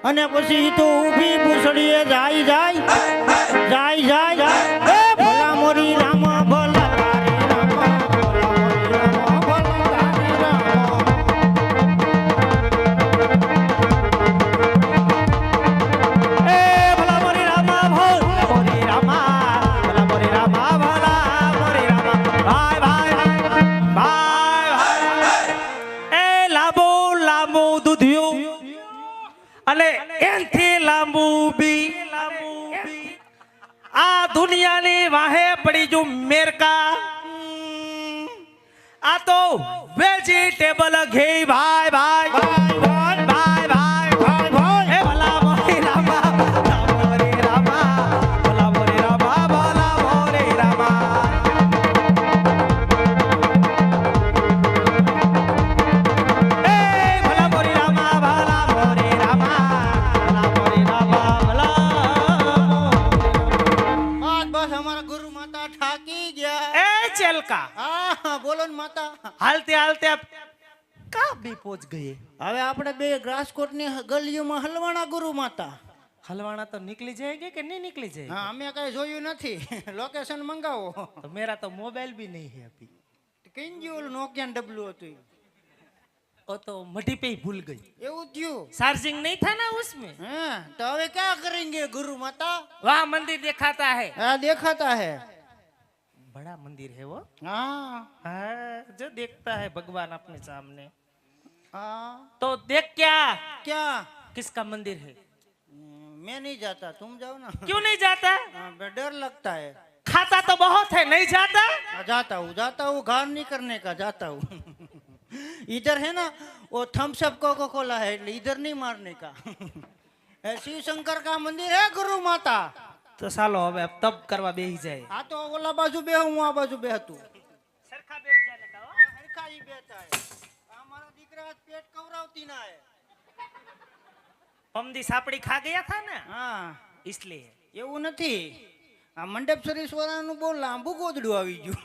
અને પછી તો ઊભી પૂછડીએ જાય જાય જાય જાય એ ભલા મોરી રામ ભલા તારે રામ ભલા મોરી રામ ભલા તારે રામ એ ભલા મોરી રામ ભલા મોરી રામ ભલા મોરી રામ ભલા મોરી રામ ભાઈ ભાઈ ભાઈ એ લાંબુ લાંબુ દૂધિયું અને એનથી લાંબુ બી આ દુનિયાની વાહે પડી જો મેરકા આ તો વેજીટેબલ ઘી ભાઈ ભાઈ ભાઈ ભાઈ ભાઈ ભાઈ ભાઈ એ ભલા મોરી રામા ભલા મોરી રામા ભલા મોરી રામા ભલા મોરી રામા બોલો ને માતા હાલતે હાલતે આપ કા બી પહોંચ ગયે હવે આપણે બે રાજકોટ ની ગલીઓમાં હલવાણા ગુરુ માતા हलवाना तो निकली जाएगी कि नहीं निकली जाएगी? हाँ हमें कहीं जोयू नहीं लोकेशन मंगाओ तो मेरा तो मोबाइल भी नहीं है अभी कहीं जो नोकिया डब्लू होती वो तो मटी पे ही भूल गई ये क्यों चार्जिंग नहीं था ना उसमें। हाँ तो अब क्या करेंगे गुरु माता? वहाँ मंदिर दिखाता है। हाँ देखाता है बड़ा मंदिर है वो। हाँ हाँ जो देखता है भगवान अपने सामने। हाँ तो देख क्या क्या किसका मंदिर है? मैं नहीं जाता तुम जाओ ना। क्यों नहीं जाता? डर लगता है। खाता तो बहुत है नहीं जाता? जाता हूँ घार नहीं करने का जाता हूँ इधर है ना वो थम्स अप कोका कोला है इधर नहीं मारने का शिव शंकर का मंदिर है गुरु माता। तो सालो अब तब करवा बेही जाए। हाँ तो ओला बाजू बे हूँ आ बाजू बे तू सरखा बैठ जाने का हो? सरखा ही बैठा है हमारा दीकरा पेट कवरावती ना है पमदी सापड़ी खा गया था ना। हाँ इसलिए એવું નથી આ મંડપ સરીશ્વરાનું બહુ લાંબુ ગોદડું આવી ગયું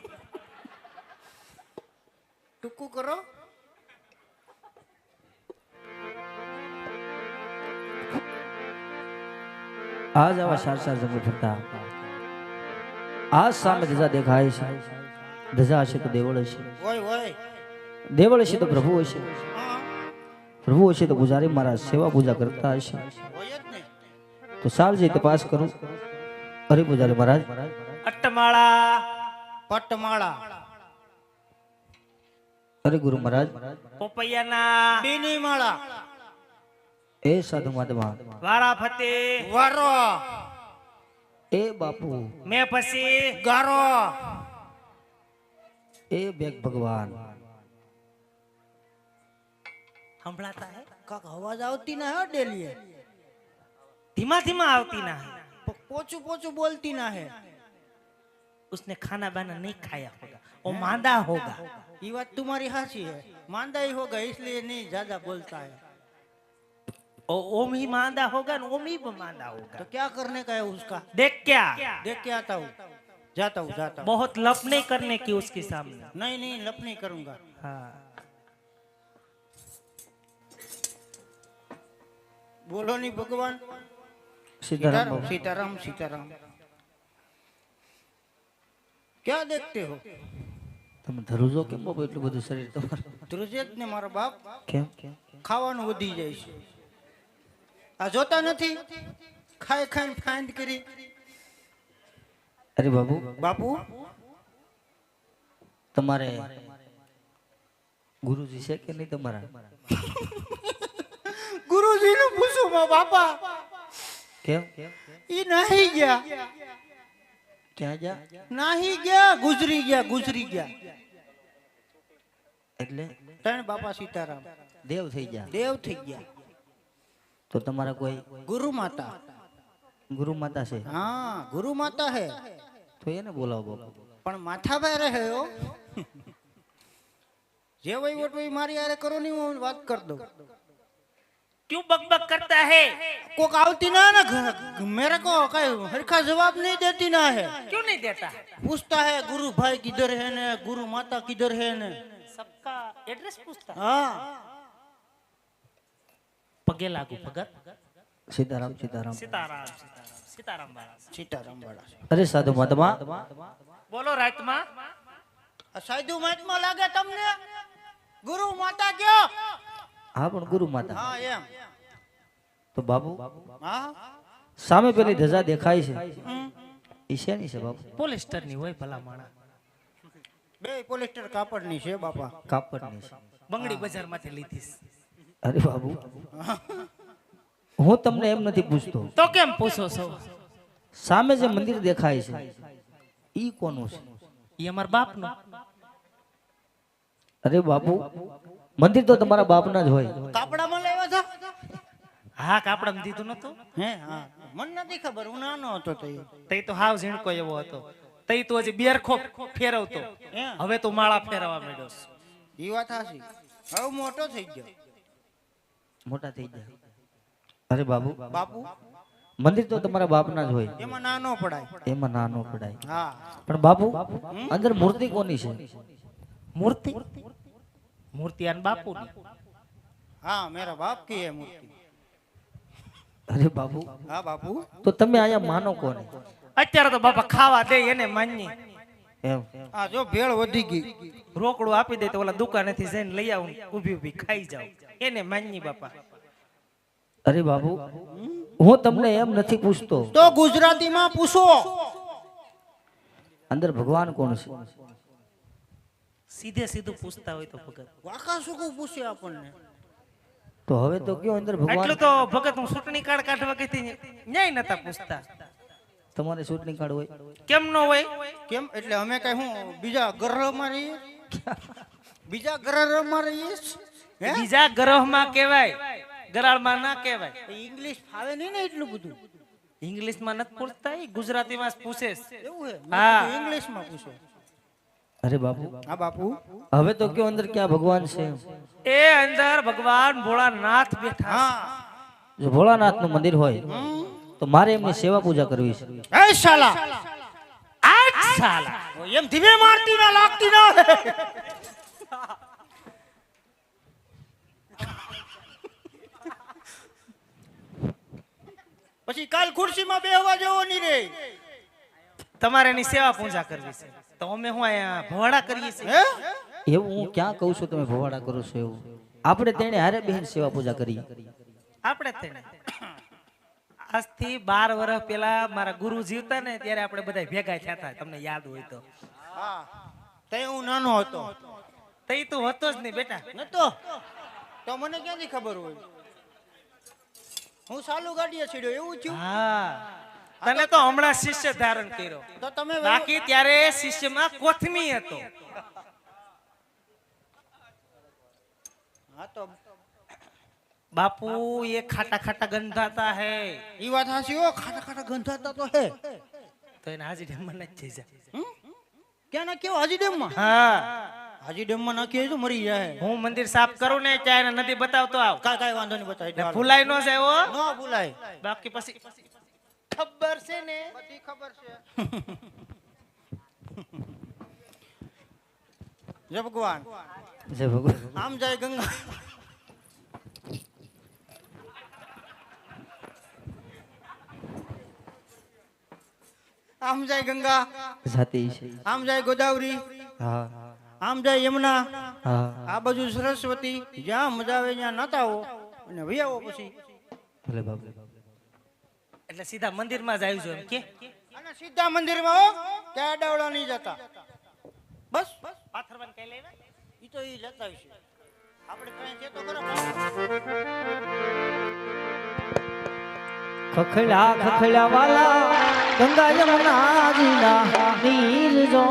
ટૂંકું કરો आज आवा सार सार जंगल फरता आज सामने धजा देखाय છે ધજા હશે તો દેવળ હશે ઓય ઓય દેવળ હશે તો પ્રભુ હશે હા પ્રભુ હશે તો પૂજારી महाराज सेवा पूजा करता હશે હોય જ ને तो साल जी तपास करूं अरे पुजारी महाराज अट्टमाला પટમાળા अरे गुरु महाराज पोपैयाना બીની માળા ए साधु महात्मा वाराफते વારો ए बापू मैं फसी ગારો ए बेग भगवान संभळाता है કાક અવાજ આવતી ના હે ડેલીએ धीमा धीमा आवती ना है પોચું પોચું બોલતી ના है उसने खाना बाना नहीं खाया होगा वो मांदा होगा ये बात तुम्हारी हाची है मांदा ही होगा इसलिए नहीं ज्यादा बोलता है ओम ही मांदा होगा न ओम ही मांदा तो होगा। क्या करने का है उसका देख क्या देख के आता हूँ जाता हूँ बहुत लप नहीं करने की उसके सामने। नहीं नहीं लप नहीं करूंगा हाँ बोलो नहीं भगवान सीताराम सीताराम सीताराम सीताराम क्या देखते हो તમે ધરુજો કેમ બાપુ એટલું બધું શરીર તમારું ધ્રુજેત ને મારો બાપ કેમ ખાવાનું વધી જાય છે આ જોતા નથી ખાઈ ખાઈને ફાઇન્ડ કરી અરે બાબુ બાપુ તમારે ગુરુજી છે કે નહીં તમારા ગુરુજી નું પૂછું મા બાપા કેમ ઈ નહીં ગયા ક્યાં જા નહીં ગયા ગુજરી ગયા એટલે ત્રણ બાપા સીતારામ દેવ થઈ ગયા દેવ થઈ ગયા તો તમારા કોઈ ગુરુ માતા ગુરુ માતા છે हाँ गुरु माता है તો એને બોલાવો બાપુ पण माथा भाई रहे हो जे वही वोट वही मारी यारे करो नहीं वो बात कर दो क्यों बकबक करता है? कोक आवती ना ना मेरे को कहीं हरखा जवाब नहीं देती ना है क्यों नहीं देता? पूछता है गुरु भाई किधर है ने गुरु माता किधर है ने सबका एड्रेस पूछता है। हाँ पगे लागू भगत સીતારામ સીતારામ. સીતારામ સીતારામ બાળા. સીતારામ વાળા છે. અરે સાધુ મહાત્મા, બોલો રાતમાં. આ સાધુ મહાત્મા લાગે તમને? ગુરુ માતા કયો? હા પણ ગુરુ માતા. હા એમ. તો બાબુ હા સામે પેલી ધજા દેખાય છે ઈ શેની છે બાબુ? પોલિસ્ટર ની હોય ભલા માણા. બે પોલિસ્ટર કાપડની છે બાપા. કાપડની છે. બંગડી બજાર માંથી લીધી. અરે બાબુ હું તમને એમ નથી પૂછતો, તો કેમ પૂછો છો? સામે જે મંદિર દેખાય છે ઈ કોનું છે? ઈ અમાર બાપનું. અરે બાપુ મંદિર તો તમારા બાપના જ હોય. કાપડામાં લાવ્યા હતા? હા કાપડામાં દીધું નતું. હે હા મને નથી ખબર, હું નાનો હતો તો તઈ તો હાવ ઝીણકો એવો હતો. તઈ તો હજી બેરખો ફેરવતો. હે હવે તો માળા ફેરવા માંડ્યો છે. ઈ વાત હાચી. હવે મોટો થઈ ગયો મોટા થઈ ગયા. અરે બાબુ બાપુ. મંદિર તો તમારા બાપના જ હોય, એમાં નાનો પડાય. એમાં નાનો પડાય. હા પણ બાપુ અંદર મૂર્તિ કોની છે? મૂર્તિ મૂર્તિ આન બાપુની. હા મેરા બાપ કી હે મૂર્તિ. અરે બાપુ હા બાપુ. તો તમે અહીંયા માનો કોને? અત્યારે તો બાપા ખાવા દે એને માનની. એમ આ જો ભેળ વધી ગઈ. રોકડું આપી દે તો ઓલા દુકાનેથી જઈને લઈ આવું, ઊભી ઊભી ખાઈ જાવ એને માનની બાપા. અરે બાબુ હું તમને એમ નથી પૂછતો, તો ગુજરાતીમાં પૂછો. અંદર ભગવાન કોણ છે? સીધે સીધું પૂછતા હોય તો ભગત. વાકા શું પૂછે આપણને? તો હવે તો કયો અંદર ભગવાન. એટલું તો ભગત હું ચૂંટણી કાર્ડ કાઢવા ગઈ હતી ન્યાય નતા પૂછતા. તમારે ચૂંટણી કાર્ડ હોય? કેમ ન હોય? કેમ એટલે અમે કઈ હું બીજા ગ્રહમાં રહીએ? બીજા ગ્રહમાં રહીએ? હે બીજા ગ્રહમાં કહેવાય, ગરાળમાં ના કહેવાય. ઇંગ્લિશ ફાવે નહીં ને એટલું બધું? ઇંગ્લિશમાં નથી પૂછતા, ઈ ગુજરાતીમાં જ પૂછે છે. એવું હે? હા. ઇંગ્લિશમાં પૂછો. અરે બાપુ હા બાપુ. હવે તો કયો અંદર ક્યાં ભગવાન છે? એ અંદર ભગવાન ભોળાનાથ બેઠા છે. હા જો ભોળાનાથ નું મંદિર હોય તો મારે એમની સેવા પૂજા કરવી છે. એ શાલા આઠ સાલા. એમ ધીમે મારતી ના લાગતી ના. પછી કાલ ખુરશીમાં બેહવા જેવો નહીં રે. તમારે એની સેવા પૂજા કરવી છે તો અમે હું અહીંયા ભોળા કરીએ છીએ. હે એવું હું ક્યાં કહું છું તમે ભવાડા કરો છો? એવું આપણે તેને હારે બેન સેવા પૂજા કરીએ. આપણે તેને આજથી 12 વર્ષ પહેલા મારા ગુરુ જીવતા ને ત્યારે આપણે બધા ભેગા થયા હતા, તમને યાદ હોય તો. હા તે હું નાનો હતો. તઈ તું હતો જ નહીં બેટા. નતો તો મને ક્યાંથી ખબર હોય? હું સાલુ ગાડીએ ચડ્યો એવું થયું. હા તને તો હમણાં શિષ્ય ધારણ કર્યો, તો તમે બાકી ત્યારે શિષ્યમાં કોથમી હતો. હા તો બાપુ ये खाटा खाटा गंधाता है. ઈ વાત હાચી હો. ખાટા ખાટા ગંધાતા તો હે. તો એને હાજી ડેમમાં નથી જઈ જાય. ક્યાં ના કેવો? હાજી ડેમ માં? હા હાજી ડેમ માં નાખીએ તો મરી જાય. હું મંદિર સાફ કરું ને ત્યારે નદી બતાવતો આવ. કાઈ વાંધો નહીં, બતાવી ભૂલાઈ નો જાય હો. ન ભૂલાય. બાકી પછી ખબર છે ને. બધી ખબર છે. જય ભગવાન. જય ભગવાન. આમ જાય ગંગા. આમ જાય ગંગા, જાતિ છે. આમ જાય ગોદાવરી, હા આમ જાય યમુના, હા આ બાજુ સરસ્વતી. જ્યાં મજા આવે ત્યાં નાતા હો અને વૈયાવો પછી. ભલે બાપુ. એટલે સીધા મંદિરમાં જ આવી જોઈએ કે અને સીધા મંદિરમાં હો, ક્યાં ડાવડા નહીં જતા. બસ પાથરવાન કઈ લેવા. ઈ તો ઈ લેતા છે. આપણે કઈ છે તો ખરા. ખખડા ખખડા વાલા ગંગા યમુના જીના નીર જો.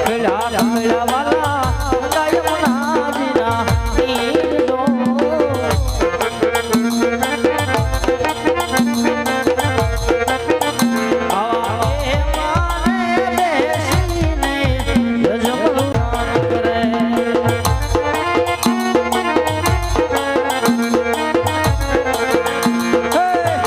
ખખડા ખખડા વાલા ગંગા યમુના જીના નીર જો. આવા મારે દેશીને યજમાન કરે. Hey!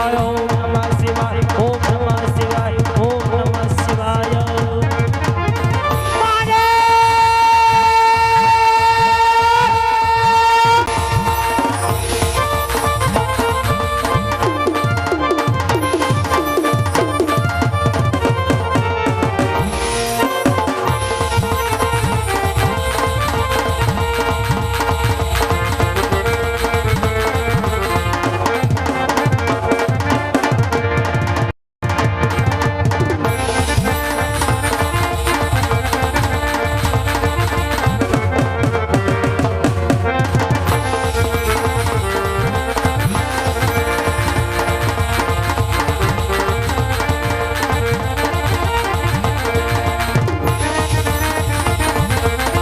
શિવાય ઓમ નમઃ શિવાય ઓમ નમઃ શિવાય ઓમ નમઃ શિવાય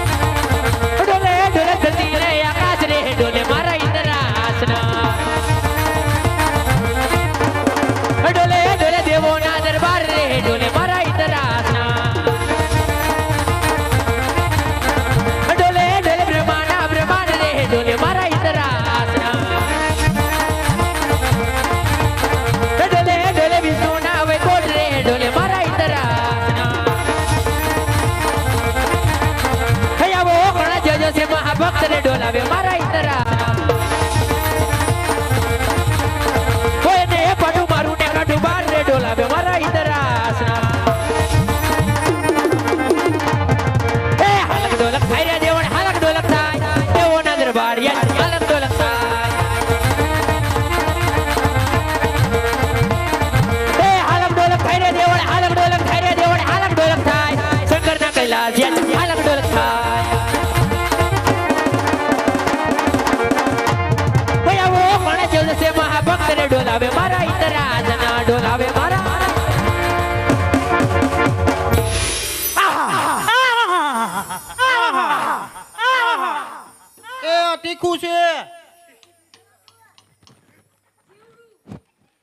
ડોલે ડોલે ધરતી રે આકાશ રે ડોલે મારા ઇન્દ્રાસના ડોલે ડોલે દેવોના દરબાર રે ડોલે મારા ઇન્દ્રાસના ડોલે ડોલે બ્રહ્માના બ્રહ્માંડ રે ડોલે મારા ઇન્દ્રાસના ડોલે ડોલે વિષ્ણુના વૈકુંઠ રે ડોલે મારા ઇન્દ્રાસના હયાવો ઘણા જજો છે મહાભક્ત ને ડોલાવે મારા ઇન્દ્રાસના કોઈને પાડું મારું ને કાઢું બાર રે ડોલાવે મારા ઇન્દ્રાસના એ હાલક ડોલક થાય રે દેવણ હાલક ડોલક થાય દેવોના દરબાર યાર હાલક ડોલક થાય એ હાલક ડોલક થાય રે દેવણ હાલક ડોલક થાય રે દેવણ હાલક ડોલક થાય શંકરના કૈલાસ યાર હાલક ડોલક થાય ભયાવો કોણે જોડે છે મહાભક્ત ને ડોલાવે મારા ઇન્દ્રાસના ડોલાવે મારા એ આ તીખું છે